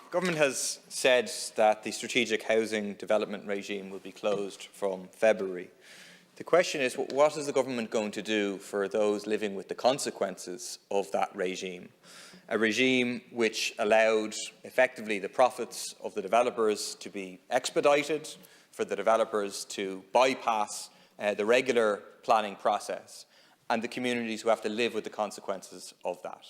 Government has said that the strategic housing development regime will be closed from February. The question is, what is the government going to do for those living with the consequences of that regime? A regime which allowed effectively the profits of the developers to be expedited, for the developers to bypass the regular planning process, and the communities who have to live with the consequences of that.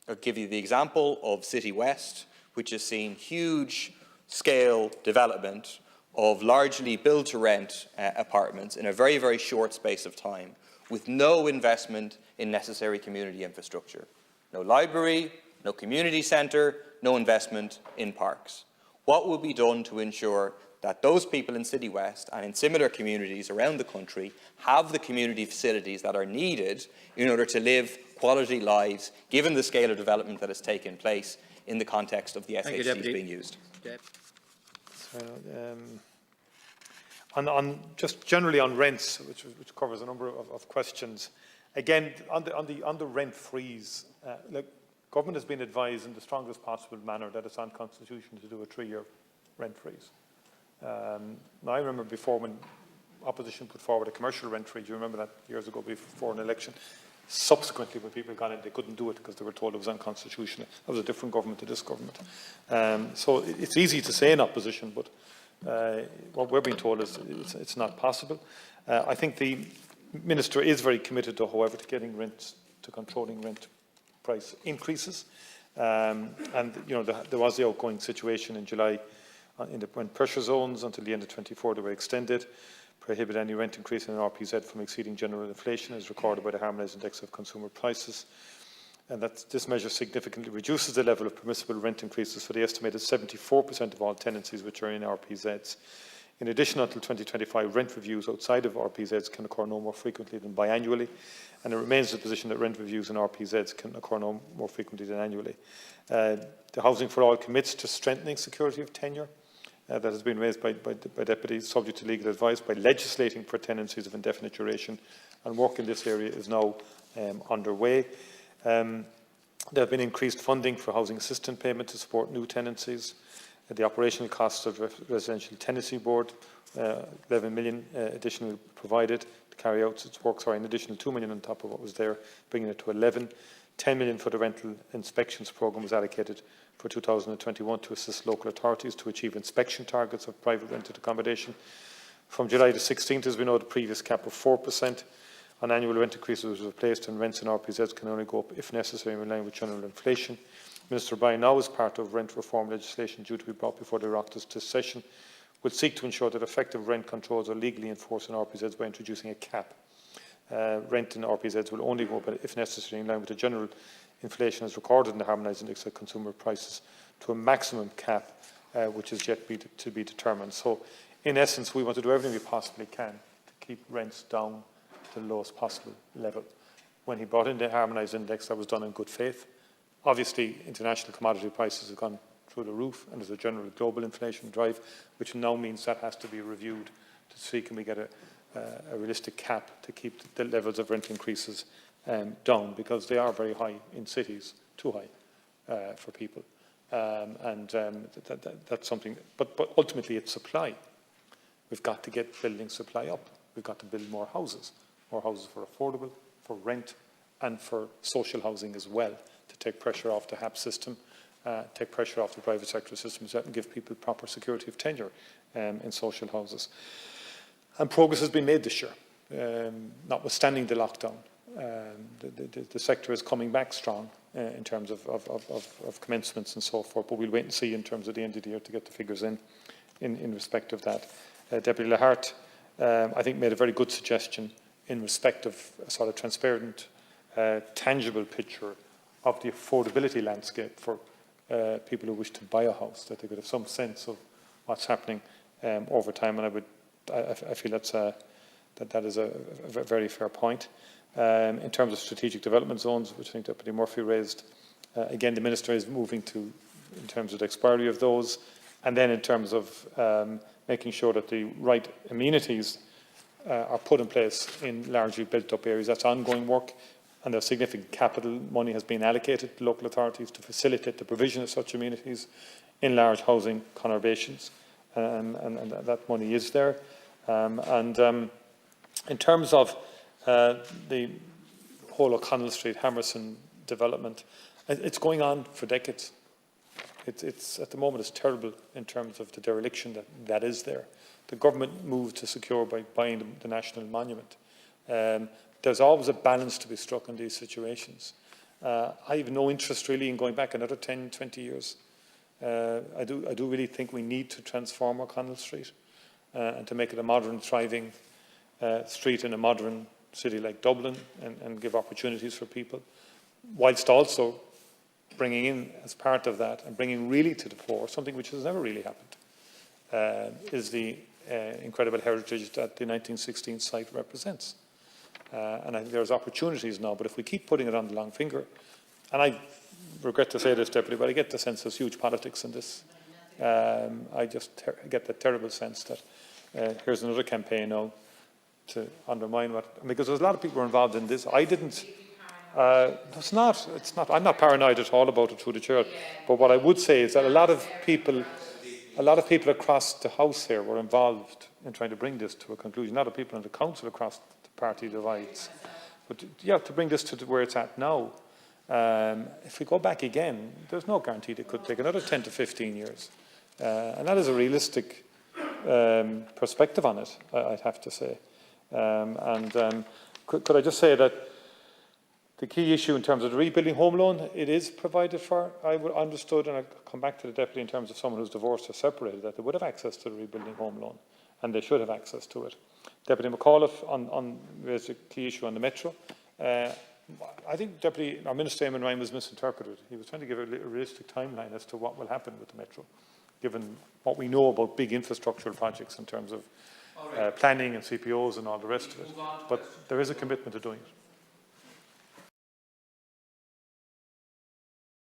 I'll give you the example of City West, which has seen huge scale development of largely build-to-rent apartments in a very, very short space of time, with no investment in necessary community infrastructure. No library, no community centre, no investment in parks. What will be done to ensure that those people in City West and in similar communities around the country have the community facilities that are needed in order to live quality lives, given the scale of development that has taken place in the context of the SHDs being used? Just generally on rents, which covers a number of questions. Again, on the rent freeze, look, government has been advised in the strongest possible manner that it's unconstitutional to do a 3-year rent freeze. Now, I remember before when opposition put forward a commercial rent freeze, you remember that years ago before an election. Subsequently, when people got in, they couldn't do it because they were told it was unconstitutional. That was a different government to this government. So it's easy to say in opposition, but what we're being told is it's not possible. I think the Minister is very committed, to, however, to getting rents, to controlling rent price increases. And you know, there was the outgoing situation in July when pressure zones until the end of 24 they were extended. Prohibit any rent increase in an RPZ from exceeding general inflation as recorded by the Harmonised Index of Consumer Prices. And this measure significantly reduces the level of permissible rent increases for the estimated 74% of all tenancies which are in RPZs. In addition, until 2025, rent reviews outside of RPZs can occur no more frequently than biannually, and it remains the position that rent reviews in RPZs can occur no more frequently than annually. The Housing for All commits to strengthening security of tenure. That has been raised by deputies, subject to legal advice, by legislating for tenancies of indefinite duration, and work in this area is now underway. There have been increased funding for housing assistance payment to support new tenancies. The operational costs of Residential Tenancy Board, 11 million additionally provided to carry out its work, an additional 2 million on top of what was there, bringing it to 11. 10 million for the rental inspections programme was allocated for 2021 to assist local authorities to achieve inspection targets of private rented accommodation. From July the 16th, as we know, the previous cap of 4% on annual rent increases was replaced, and rents in RPZs can only go up if necessary in line with general inflation. Minister Bryan, now as part of rent reform legislation due to be brought before the Oireachtas this session, will seek to ensure that effective rent controls are legally enforced in RPZs by introducing a cap. Rent in RPZs will only go up if necessary in line with the general inflation as recorded in the Harmonised Index of Consumer Prices to a maximum cap which is yet to be determined. So, in essence, we want to do everything we possibly can to keep rents down to the lowest possible level. When he brought in the Harmonised Index, that was done in good faith. Obviously, international commodity prices have gone through the roof, and there's a general global inflation drive, which now means that has to be reviewed to see can we get a realistic cap to keep the levels of rent increases down, because they are very high in cities, too high for people. That's something, but ultimately it's supply. We've got to get building supply up. We've got to build more houses for affordable, for rent, and for social housing as well, to take pressure off the HAP system, take pressure off the private sector systems, and give people proper security of tenure in social houses. And progress has been made this year, notwithstanding the lockdown. The sector is coming back strong in terms of commencements and so forth, but we'll wait and see in terms of the end of the year to get the figures in respect of that. Deputy Lahart, I think, made a very good suggestion in respect of a sort of transparent, tangible picture of the affordability landscape for people who wish to buy a house, that they could have some sense of what's happening over time, and I feel that is a very fair point. In terms of strategic development zones, which I think Deputy Murphy raised, again, the Minister is moving to, in terms of the expiry of those, and then in terms of making sure that the right amenities are put in place in largely built-up areas. That's ongoing work. and there's significant capital money has been allocated to local authorities to facilitate the provision of such amenities in large housing conurbations, and that money is there. In terms of the whole O'Connell Street, Hammerson development, it's going on for decades. It's at the moment it's terrible in terms of the dereliction that is there. The government moved to secure by buying the national monument. There's always a balance to be struck in these situations. I have no interest really in going back another 10, 20 years. I do really think we need to transform O'Connell Street and to make it a modern, thriving street in a modern city like Dublin, and give opportunities for people, whilst also bringing in, as part of that, and bringing really to the fore something which has never really happened, is the incredible heritage that the 1916 site represents. And I think there's opportunities now, but if we keep putting it on the long finger, and I regret to say this, Deputy, but I get the sense there's huge politics in this. I just get the terrible sense that here's another campaign now to undermine because there's a lot of people who are involved in this. I didn't. It's not. I'm not paranoid at all about it through the chair. But what I would say is that a lot of people across the House here were involved in trying to bring this to a conclusion. A lot of people in the council across the party divides. But yeah, to bring this to where it's at now, if we go back again, there's no guarantee it could take another 10 to 15 years. And that is a realistic perspective on it, I'd have to say. Could I just say that the key issue in terms of the rebuilding home loan, it is provided for. I would understood, and I'll come back to the Deputy, in terms of someone who's divorced or separated, that they would have access to the rebuilding home loan, and they should have access to it. Deputy McAuliffe raised a key issue on the Metro. I think our Minister Eamon Ryan was misinterpreted. He was trying to give a realistic timeline as to what will happen with the Metro, given what we know about big infrastructural projects in terms of planning and CPOs and all the rest of it. But there is a commitment to doing it.